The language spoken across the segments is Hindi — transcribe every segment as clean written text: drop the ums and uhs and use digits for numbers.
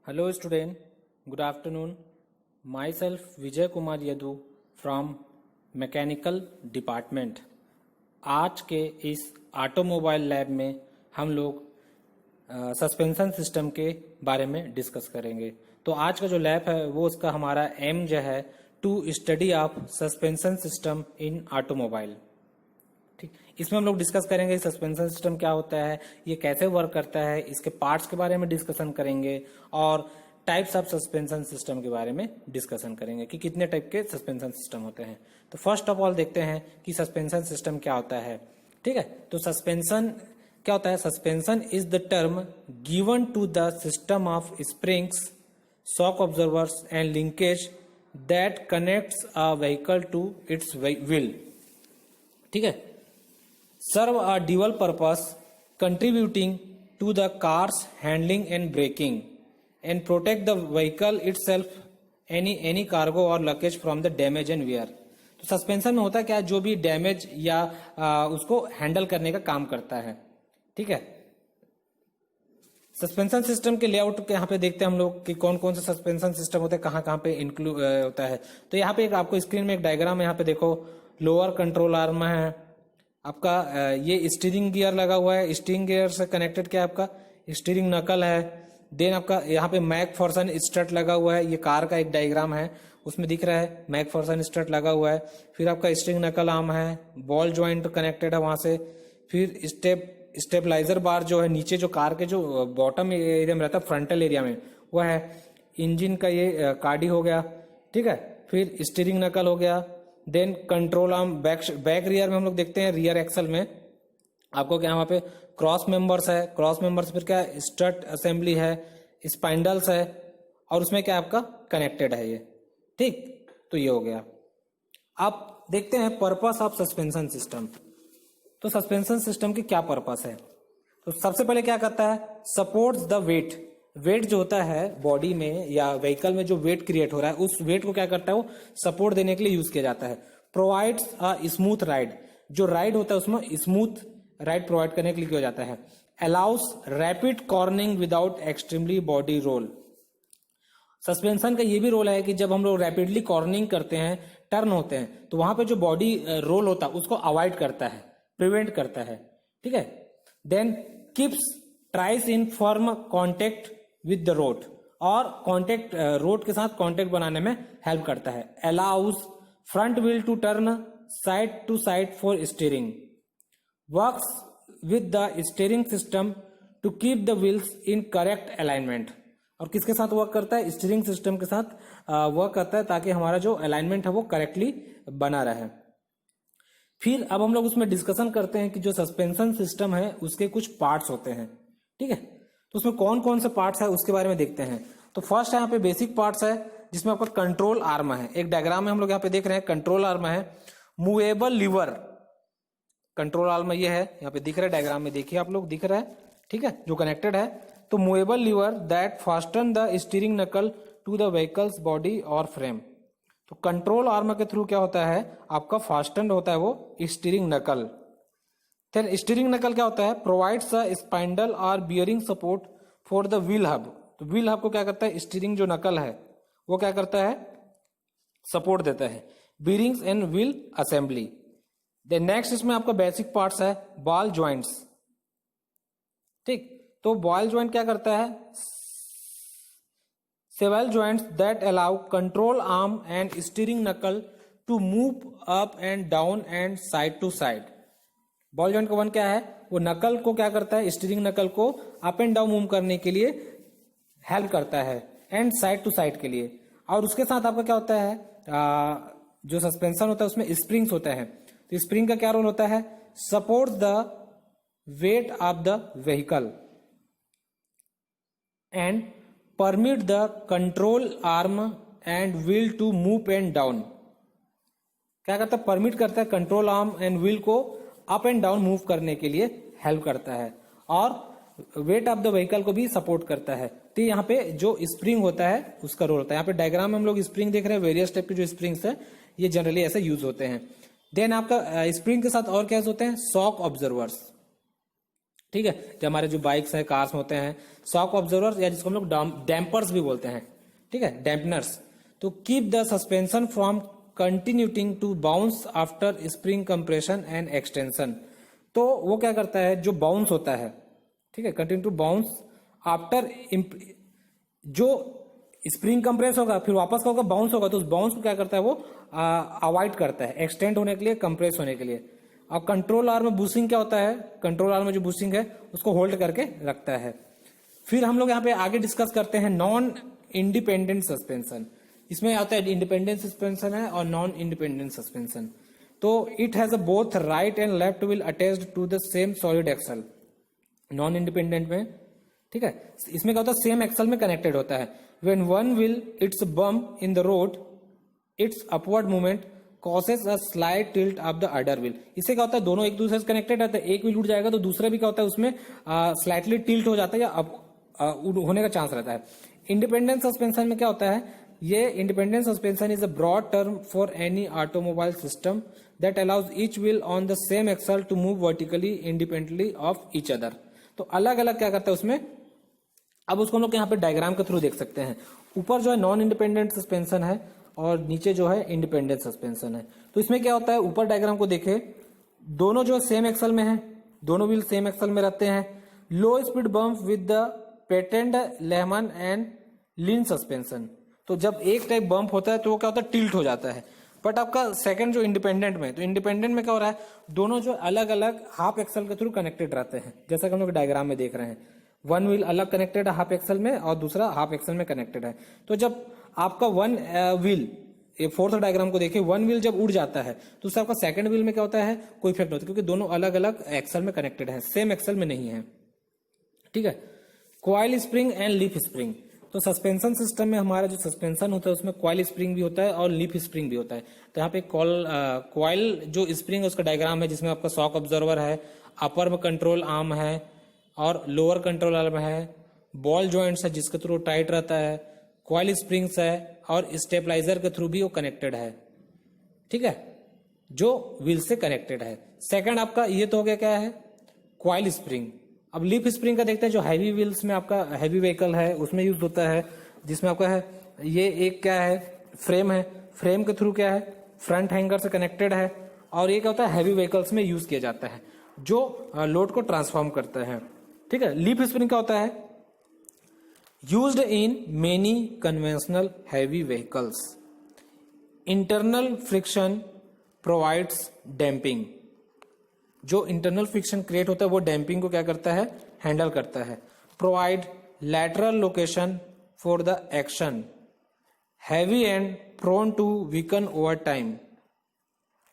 Hello student, good afternoon. Myself Vijay Kumar Yadu from mechanical department. आज के इस ऑटोमोबाइल लैब में हम लोग सस्पेंशन सिस्टम के बारे में डिस्कस करेंगे। तो आज का जो लैब है वो उसका हमारा एम जो है to study of suspension system in automobile. ठीक, इसमें हम लोग डिस्कस करेंगे सस्पेंशन सिस्टम क्या होता है, ये कैसे वर्क करता है, इसके पार्ट्स के बारे में डिस्कशन करेंगे और टाइप्स ऑफ सस्पेंशन सिस्टम के बारे में डिस्कशन करेंगे कि कितने टाइप के सस्पेंशन सिस्टम होते हैं। तो फर्स्ट ऑफ ऑल देखते हैं कि सस्पेंशन सिस्टम क्या होता है। ठीक है, तो सस्पेंशन क्या होता है? Suspension is the term given to the system of springs, shock observers and linkage that connects a vehicle to its wheel. ठीक है, serve a dual purpose contributing to the car's handling and braking and protect the vehicle itself any cargo or luggage from the damage and wear। तो सस्पेंशन में होता क्या है? जो भी डैमेज या उसको हैंडल करने का काम करता है। ठीक है, सस्पेंशन सिस्टम के लेआउट के यहाँ पे देखते हैं हम लोग कि कौन कौन से सस्पेंशन सिस्टम होते हैं, कहाँ कहाँ पे इंक्लूड होता है। तो यहाँ पे एक आपको स्क्रीन में एक डायग्राम है, यहाँ पे देखो लोअर कंट्रोल आर्म है आपका, ये स्टीयरिंग गियर लगा हुआ है, स्टीयरिंग गियर से कनेक्टेड क्या है आपका स्टीयरिंग नकल है। देन आपका यहाँ पे मैकफर्सन स्ट्रट लगा हुआ है, ये कार का एक डायग्राम है उसमें दिख रहा है मैकफर्सन स्ट्रट लगा हुआ है। फिर आपका स्टीयरिंग नकल आर्म है, बॉल जॉइंट कनेक्टेड है वहां से। फिर स्टेबलाइजर बार जो है नीचे जो कार के जो बॉटम एरिया में रहता है फ्रंटल एरिया में वो है। इंजन का ये कार्डी हो गया। ठीक है, फिर स्टीयरिंग नकल हो गया। Then control arm back rear में हम लोग देखते हैं, रियर एक्सल में आपको क्या वहां पे क्रॉस मेंबर्स है, क्रॉस मेंबर्स फिर क्या स्ट्रट असेंबली है, स्पाइंडल्स है और उसमें क्या आपका कनेक्टेड है ये। ठीक, तो ये हो गया। अब देखते हैं पर्पस ऑफ सस्पेंशन सिस्टम। तो सस्पेंशन सिस्टम की क्या पर्पस है? तो सबसे पहले क्या करता है? Supports the wait. वेट जो होता है बॉडी में या व्हीकल में जो वेट क्रिएट हो रहा है उस वेट को क्या करता है वो सपोर्ट देने के लिए यूज किया जाता है। प्रोवाइड्स अ स्मूथ राइड, जो राइड होता है उसमें स्मूथ राइड प्रोवाइड करने के लिए किया जाता है। Allow us rapid cornering without extremely body roll. Suspension का ये भी रोल है कि जब हम लोग रैपिडली कॉर्निंग करते हैं, टर्न होते हैं, तो वहां पे जो बॉडी रोल होता है उसको अवॉइड करता है, प्रिवेंट करता है। ठीक है, then keeps tyres in firm contact with the road, और कॉन्टेक्ट रोड के साथ कॉन्टेक्ट बनाने में हेल्प करता है। Allows front wheel to turn side to side for steering, works with the steering system to keep the wheels in correct alignment. और किसके साथ वर्क करता है? स्टीयरिंग सिस्टम के साथ वर्क करता है ताकि हमारा जो अलाइनमेंट है वो करेक्टली बना रहे। फिर अब हम लोग उसमें डिस्कशन करते हैं कि जो सस्पेंशन सिस्टम है उसके कुछ पार्ट्स होते हैं। ठीक है, तो उसमें कौन कौन से पार्ट्स है उसके बारे में देखते हैं। तो फर्स्ट यहाँ पे बेसिक पार्ट्स है जिसमें आपका कंट्रोल आर्म है। एक डायग्राम में हम लोग यहाँ पे देख रहे हैं कंट्रोल आर्म है। मूवेबल लीवर, कंट्रोल आर्म ये है, यहाँ पे दिख रहा है डायग्राम में, देखिए आप लोग दिख रहा है। ठीक है, जो कनेक्टेड है। तो movable lever that fasten the steering knuckle to the vehicle's body और फ्रेम। तो कंट्रोल आर्म के थ्रू क्या होता है आपका फास्टन होता है वो स्टीयरिंग नकल। फिर स्टीयरिंग नकल क्या होता है? प्रोवाइड्स अ स्पाइंडल और bearing support for the wheel hub. तो व्हील हब को क्या करता है? स्टीयरिंग जो नकल है वो क्या करता है? सपोर्ट देता है। Bearings and wheel assembly. Then next इसमें आपका बेसिक पार्ट्स है बॉल ज्वाइंट्स। ठीक, तो बॉल ज्वाइंट क्या करता है? Swivel joints that allow control arm and steering knuckle to move up and down and side to side. Ball joint का वन क्या है? वो नकल को क्या करता है? स्टीयरिंग नकल को अप एंड डाउन मूव करने के लिए हेल्प करता है एंड साइड टू साइड के लिए। और उसके साथ आपका क्या होता है? जो सस्पेंशन होता है उसमें स्प्रिंग्स होता है। तो स्प्रिंग का क्या रोल होता है? Support the weight of the vehicle and permit the control arm and wheel to move and down. क्या करता है? परमिट करता है कंट्रोल आर्म एंड व्हील को अप एंड डाउन मूव करने के लिए हेल्प करता है और वेट ऑफ द व्हीकल को भी सपोर्ट करता है। तो यहाँ पे जो स्प्रिंग होता है उसका रोल होता है। यहाँ पे डायग्राम में हम लोग स्प्रिंग देख रहे हैं, वेरियस टाइप के जो स्प्रिंग्स है ये जनरली ऐसे यूज होते हैं। देन आपका स्प्रिंग के साथ और क्या होते हैं? Shock observers. ठीक है, जो हमारे जो बाइक्स हैं, कार्स में होते हैं, शॉक ऑब्जर्वर या जिसको हम लोग डैम्पर्स भी बोलते हैं, ठीक है, डैम्पनर्स। तो keep the suspension from continuing to bounce after spring compression and extension. तो वो क्या करता है, जो बाउंस होता है, ठीक है, कंटिन्यू टू बाउंस आफ्टर, जो स्प्रिंग कंप्रेस होगा फिर वापस क्या होगा, बाउंस होगा, तो उस बाउंस को क्या करता है वो अवॉइड करता है, एक्सटेंड होने के लिए, कंप्रेस होने के लिए। और कंट्रोल आर्म में बूस्टिंग क्या होता है, कंट्रोल आर्म में जो बूस्टिंग है उसको होल्ड करके रखता है। फिर हम लोग यहाँ पे आगे डिस्कस करते हैं नॉन इंडिपेंडेंट सस्पेंशन। इसमें आता है इंडिपेंडेंट सस्पेंशन है और नॉन इंडिपेंडेंट सस्पेंशन। तो it has both right and left wheel attached to the same solid axle. Non independent में, ठीक है, इसमें क्या होता है, सेम एक्सल में कनेक्टेड होता है। When one wheel it's bump in the road, it's upward movement causes a slight tilt of the other wheel. इससे क्या होता है, दोनों एक दूसरे से कनेक्टेड रहते हैं, एक व्हील उड़ जाएगा तो दूसरा भी क्या होता है उसमें स्लाइटली टिल्ट हो जाता है या होने का चांस रहता है। इंडिपेंडेंट सस्पेंशन में क्या होता है, ये independent suspension is a broad term for any automobile system that allows each wheel on the same axle to move vertically independently of each other. तो अलग अलग क्या करता है उसमें, अब उसको हम लोग यहाँ पे डायग्राम के थ्रू देख सकते हैं। ऊपर जो है नॉन इंडिपेंडेंट सस्पेंशन है और नीचे जो है इंडिपेंडेंट सस्पेंशन है। तो इसमें क्या होता है, ऊपर डायग्राम को देखे, दोनों जो सेम एक्सल में है, दोनों व्हील सेम एक्सल में रहते हैं। Low speed bump with the patent Lehman and Lin suspension. तो जब एक टाइप बम्प होता है तो वो क्या होता है, टिल्ट हो जाता है। बट आपका सेकंड जो इंडिपेंडेंट में, तो इंडिपेंडेंट में क्या हो रहा है, दोनों जो अलग अलग हाफ एक्सल के थ्रू कनेक्टेड रहते हैं, जैसा कि हम लोग डायग्राम में देख रहे हैं। वन व्हील अलग कनेक्टेड है हाफ एक्सल में और दूसरा हाफ एक्सल में कनेक्टेड है। तो जब आपका वन व्हील, ये फोर्थ डायग्राम को देखिए, वन व्हील जब उड़ जाता है तो उससे आपका सेकंड व्हील में क्या होता है, कोई इफेक्ट नहीं होता, क्योंकि दोनों अलग अलग एक्सल में कनेक्टेड है, सेम एक्सल में नहीं है। ठीक है, coil spring and leaf spring. तो सस्पेंशन सिस्टम में हमारा जो सस्पेंशन होता है उसमें कॉइल स्प्रिंग भी होता है और लीफ स्प्रिंग भी होता है। तो यहाँ पे कॉइल जो स्प्रिंग है उसका डायग्राम है, जिसमें आपका शॉक ऑब्जर्वर है, अपर में कंट्रोल आर्म है और लोअर कंट्रोल आर्म है, बॉल जॉइंट्स है जिसके थ्रू टाइट रहता है, कॉइल स्प्रिंग्स है और स्टेबलाइजर के थ्रू भी वो कनेक्टेड है। ठीक है, जो व्हील से कनेक्टेड है। सेकंड आपका ये तो हो गया क्या है, कॉइल स्प्रिंग। अब लीफ स्प्रिंग का देखते हैं, जो हैवी व्हील्स में आपका हैवी व्हीकल है उसमें यूज होता है, जिसमें आपका है ये एक क्या है, फ्रेम है, फ्रेम के थ्रू क्या है, फ्रंट हैंगर से कनेक्टेड है और ये क्या होता है, हैवी व्हीकल्स में यूज किया जाता है, जो लोड को ट्रांसफॉर्म करता है। ठीक है, लीफ स्प्रिंग क्या होता है, used in many conventional heavy vehicles, internal friction provides damping. जो इंटरनल फ्रिक्शन क्रिएट होता है वो डैम्पिंग को क्या करता है, हैंडल करता है। Provide lateral location for the action, heavy and prone to weaken over time,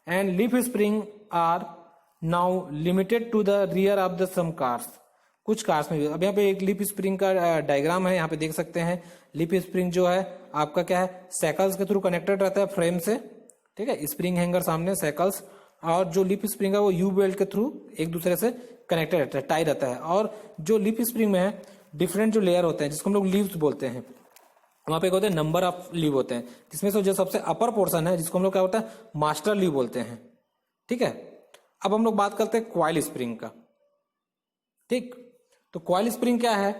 and leaf spring are now limited to the rear of the some cars. कुछ कार्स में भी, अब यहाँ पे एक लीफ स्प्रिंग का डायग्राम है, यहाँ पे देख सकते हैं। लीफ स्प्रिंग जो है आपका क्या है, साइकिल्स के थ्रू कनेक्टेड रहता है फ्रेम से। ठीक है, स्प्रिंग हैंगर सामने, साइकिल्स, और जो लीफ स्प्रिंग है वो यू बेल्ट के थ्रू एक दूसरे से कनेक्टेड रहता है, टाई रहता है। और जो लीफ स्प्रिंग में है डिफरेंट जो लेयर होते हैं जिसको हम लोग लीव्स बोलते हैं, वहां पे होते हैं नंबर ऑफ लीव होते हैं, जिसमें से जो सबसे अपर पोर्शन है जिसको हम लोग क्या होता है, मास्टर लीव बोलते हैं। ठीक है, अब हम लोग बात करते हैं कॉइल स्प्रिंग का। ठीक, तो कॉइल स्प्रिंग क्या है,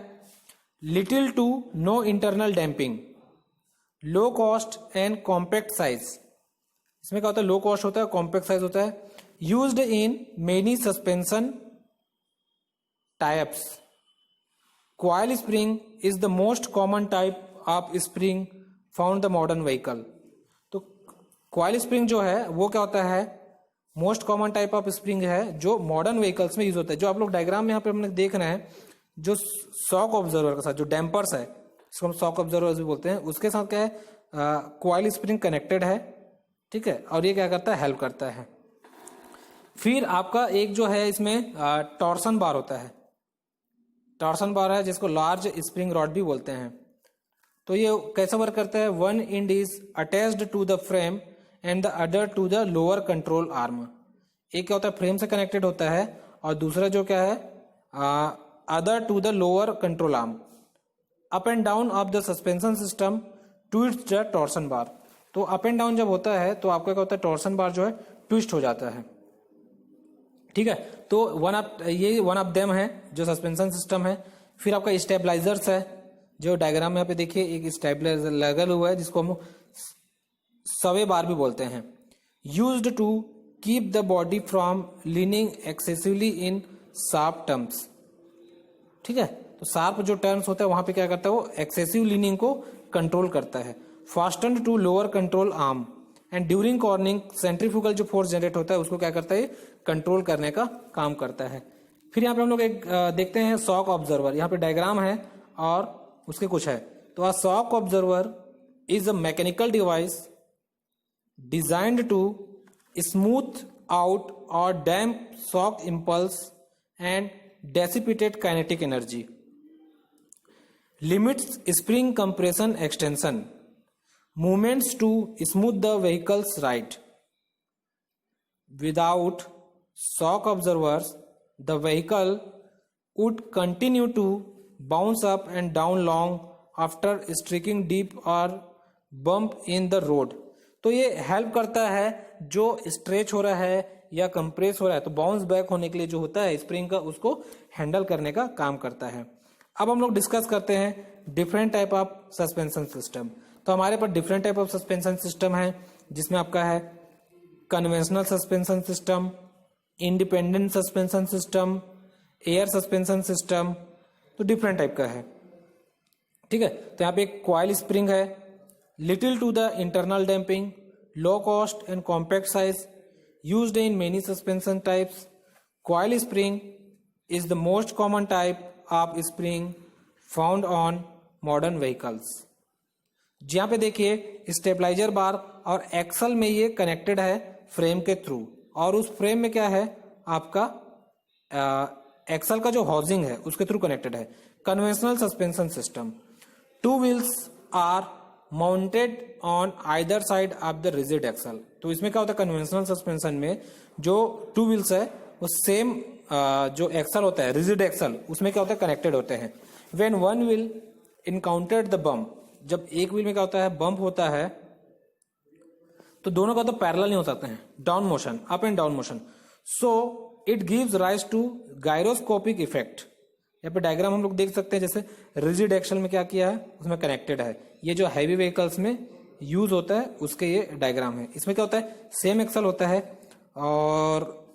little to no internal damping, low cost and compact size. इसमें क्या होता है, लो कॉस्ट होता है, कॉम्पैक्ट साइज होता है। Used in many suspension types, coil spring is the most common type of spring found the modern vehicle. तो कॉइल स्प्रिंग जो है वो क्या होता है, most common type of spring है जो मॉडर्न व्हीकल्स में यूज होता है। जो आप लोग डायग्राम में यहाँ पे हमने देख रहे हैं, जो शॉक ऑब्जर्वर के साथ जो डैम्पर्स है, इसको हम शॉक ऑब्जर्वर भी बोलते हैं, उसके साथ क्या है, कॉइल स्प्रिंग कनेक्टेड है। ठीक है, और ये क्या करता है, हेल्प करता है। फिर आपका एक जो है इसमें टॉर्सन बार होता है, टॉर्सन बार है जिसको लार्ज स्प्रिंग रॉड भी बोलते हैं। तो ये कैसे वर्क करता है, one end is attached to the frame and the other to the lower control arm. एक क्या होता है, फ्रेम से कनेक्टेड होता है और दूसरा जो क्या है, other to the lower control arm. Up and down of the suspension system twist the torsion bar. तो अप एंड डाउन जब होता है तो आपका क्या होता है, टॉर्सन बार जो है ट्विस्ट हो जाता है। ठीक है। तो वन ऑफ देम है जो सस्पेंशन सिस्टम है। फिर आपका स्टेबलाइजर्स है, जो डायग्राम में यहाँ पे देखिए एक स्टेबलाइजर लगा हुआ है जिसको हम सवे बार भी बोलते हैं। Used to keep the body from leaning excessively in sharp terms, ठीक है। तो शार्प जो टर्न्स होता है वहां पे क्या करता है, वो एक्सेसिव लीनिंग को कंट्रोल करता है। Fasten to lower control arm and during cornering centrifugal जो फोर्स जनरेट होता है उसको क्या करता है, कंट्रोल करने का काम करता है। फिर यहाँ पे हम लोग एक देखते हैं शॉक ऑब्जर्वर। यहाँ पे डायग्राम है और उसके कुछ है। तो a shock absorber is a mechanical device designed to smooth out or damp shock impulse and dissipated kinetic energy, limits spring compression extension, movements to smooth the vehicle's ride. Without shock observers, the vehicle would continue to bounce up and down long after striking deep or bump in the road. तो ये हेल्प करता है जो स्ट्रेच हो रहा है या कंप्रेस हो रहा है, तो बाउंस बैक होने के लिए जो होता है स्प्रिंग का, उसको हैंडल करने का काम करता है। अब हम लोग डिस्कस करते हैं different type of suspension system. तो हमारे पास different type of suspension system है, जिसमें आपका है conventional suspension system, independent suspension system, air suspension system, तो डिफरेंट टाइप का है, ठीक है। तो यहाँ पे एक कॉइल स्प्रिंग है, little to the internal damping, low cost and compact size, used in many suspension types. Coil spring is the most common type of spring found on modern vehicles. जहां पे देखिए स्टेबलाइजर बार और एक्सल में ये कनेक्टेड है फ्रेम के थ्रू, और उस फ्रेम में क्या है आपका एक्सल का जो हाउसिंग है उसके थ्रू कनेक्टेड है। Conventional suspension system, two wheels are mounted on either side of the rigid axle. तो इसमें क्या होता है कन्वेंशनल सस्पेंशन में, जो टू व्हील्स है वो सेम जो एक्सल होता है रिजिड एक्सल, उसमें क्या होता है कनेक्टेड होते हैं। When one wheel encountered the bump, जब एक व्हील में क्या होता है बम्प होता है तो दोनों का तो पैरेलल नहीं हो सकते हैं, down motion, up and down motion, so it gives rise to gyroscopic effect. यहाँ पे डायग्राम हम लोग देख सकते हैं, जैसे रिजिड एक्सल में क्या किया है उसमें कनेक्टेड है, ये जो हैवी व्हीकल्स में यूज होता है उसके ये डायग्राम है। इसमें क्या होता है सेम एक्सल होता है और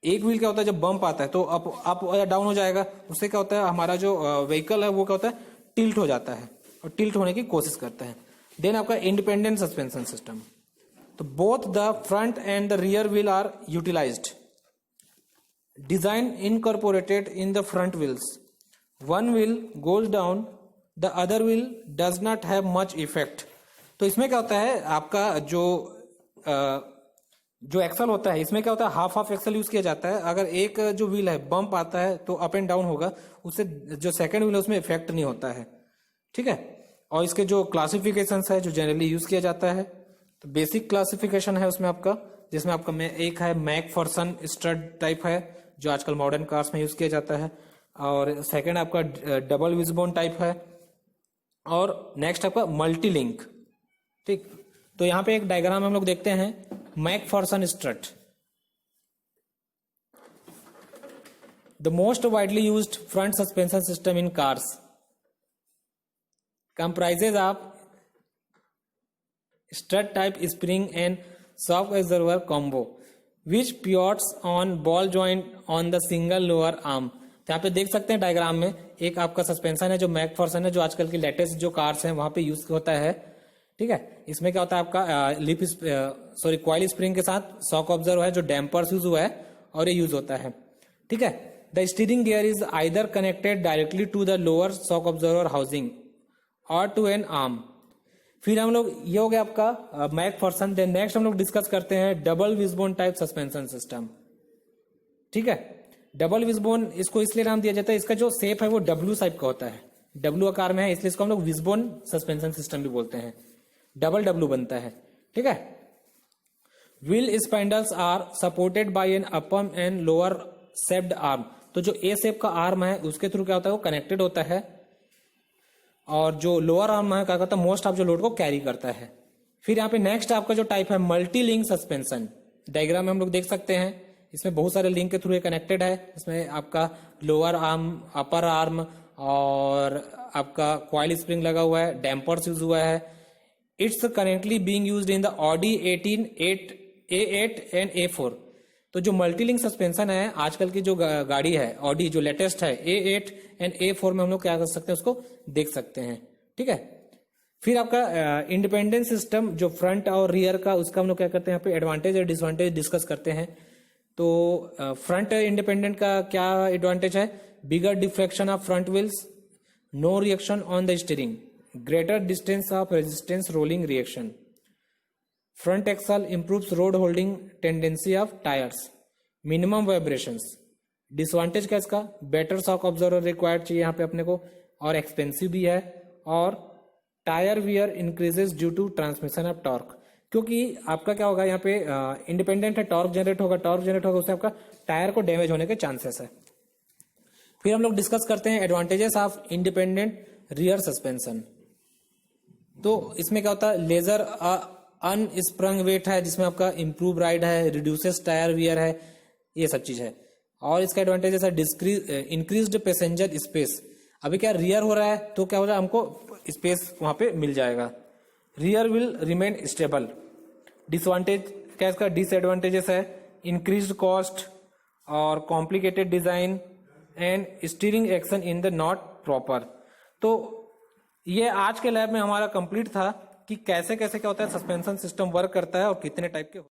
एक व्हील क्या होता है जब बम्प आता है तो अप या डाउन हो जाएगा, उससे क्या होता है हमारा जो व्हीकल है वो क्या होता है टिल्ट हो जाता है और टिल्ट होने की कोशिश करता है। देन आपका इंडिपेंडेंट सस्पेंशन सिस्टम, तो both the front and the rear wheel are utilised, design incorporated in the front wheels, one wheel goes down, the other wheel does not have much effect. तो इसमें क्या होता है आपका जो एक्सल होता है इसमें क्या होता है हाफ हाफ एक्सल यूज किया जाता है। अगर एक जो व्हील है बम्प आता है तो अप एंड डाउन होगा, उससे जो सेकंड व्हील है उसमें इफेक्ट नहीं होता है, ठीक है। और इसके जो क्लासिफिकेशंस है जो जनरली यूज किया जाता है, तो बेसिक क्लासिफिकेशन है उसमें आपका, जिसमें आपका एक है मैकफर्सन स्टड टाइप है जो आजकल मॉडर्न कार्स में यूज किया जाता है, और सेकंड आपका डबल विजबोन टाइप है, और नेक्स्ट आपका मल्टी लिंक, ठीक। तो यहाँ पे एक डायग्राम हम लोग देखते हैं Macpherson strut, the most widely used front suspension system in cars comprises of strut type spring and shock absorber combo which pivots on ball joint on the single lower arm। यहाँ पे देख सकते हैं डायग्राम में एक आपका सस्पेंशन है जो मैकफर्सन है, जो आजकल की लेटेस्ट जो कार्स हैं वहां पे यूज होता है, ठीक है। इसमें क्या होता है आपका कॉइल स्प्रिंग के साथ शॉक ऑब्जर्वर है जो डैम्पर्स यूज हुआ है और ये यूज होता है, ठीक है। The steering gear is either connected directly to the lower shock observer housing or to an arm. फिर हम लोग ये हो गया आपका मैकफर्सन। देन नेक्स्ट हम लोग डिस्कस करते हैं डबल विजबोन टाइप सस्पेंशन सिस्टम, ठीक है। डबल विजबोन इसको इसलिए नाम दिया जाता है, इसका जो शेप है वो डब्ल्यू टाइप का होता है, डब्ल्यू आकार में है, इसलिए इसको हम लोग विजबोन सस्पेंशन सिस्टम भी बोलते हैं, डबल डब्ल्यू बनता है, ठीक है। Wheel spindles are supported by an upper and lower shaped arm. तो जो ए शेप का आर्म है उसके थ्रू क्या होता है वो कनेक्टेड होता है, और जो लोअर आर्म है क्या करता है मोस्ट ऑफ जो लोड को कैरी करता है। फिर यहाँ पे नेक्स्ट आपका जो टाइप है मल्टी लिंक सस्पेंशन, डायग्राम में हम लोग देख सकते हैं इसमें बहुत सारे लिंक के थ्रू ये कनेक्टेड है। इसमें आपका लोअर आर्म, अपर आर्म और आपका कॉइल स्प्रिंग लगा हुआ है, डैम्पर्स यूज हुआ है। It's currently being used in the Audi 18, A8 and A4। तो जो मल्टीलिंक सस्पेंशन है आजकल की जो गाड़ी है ऑडी जो लेटेस्ट है A8 एंड A4 में हम लोग क्या कर सकते हैं उसको देख सकते हैं। ठीक है, फिर आपका इंडिपेंडेंट सिस्टम जो फ्रंट और रियर का, उसका हम लोग क्या करते हैं यहाँ पे एडवांटेज और डिसएडवांटेज डिस्कस करते हैं। तो फ्रंट इंडिपेंडेंट का क्या एडवांटेज है? Bigger deflection of front wheels, no reaction on the steering, greater distance of resistance rolling reaction, front axle improves road holding tendency of tyres, minimum vibrations. Disadvantage क्या इसका? बेटर शॉक ऑब्जर्वर रिक्वायर्ड चाहिए यहाँ पे अपने को, और एक्सपेंसिव भी है, और tyre wear increases due to transmission of torque. क्योंकि आपका क्या होगा यहाँ पे इंडिपेंडेंट है, टॉर्क जनरेट होगा, उससे आपका टायर को डैमेज होने के चांसेस है। फिर हम लोग डिस्कस करते हैं advantages of independent rear suspension. तो इसमें क्या होता है? लेजर अनस्प्रंग वेट है, जिसमें आपका इंप्रूव राइड है, रिड्यूसेस टायर वियर है, ये सब चीज है। और इसका एडवांटेजेस है इंक्रीज्ड पैसेंजर स्पेस। अभी क्या रियर हो रहा है तो क्या हो रहा है, हमको स्पेस वहां पे मिल जाएगा। Rear will remain stable. Disadvantage क्या इसका? डिसएडवांटेजेस है इंक्रीज्ड कॉस्ट और complicated design and steering action in the not proper. तो ये आज के लैब में हमारा कंप्लीट था कि कैसे कैसे क्या होता है सस्पेंशन सिस्टम वर्क करता है और कितने टाइप के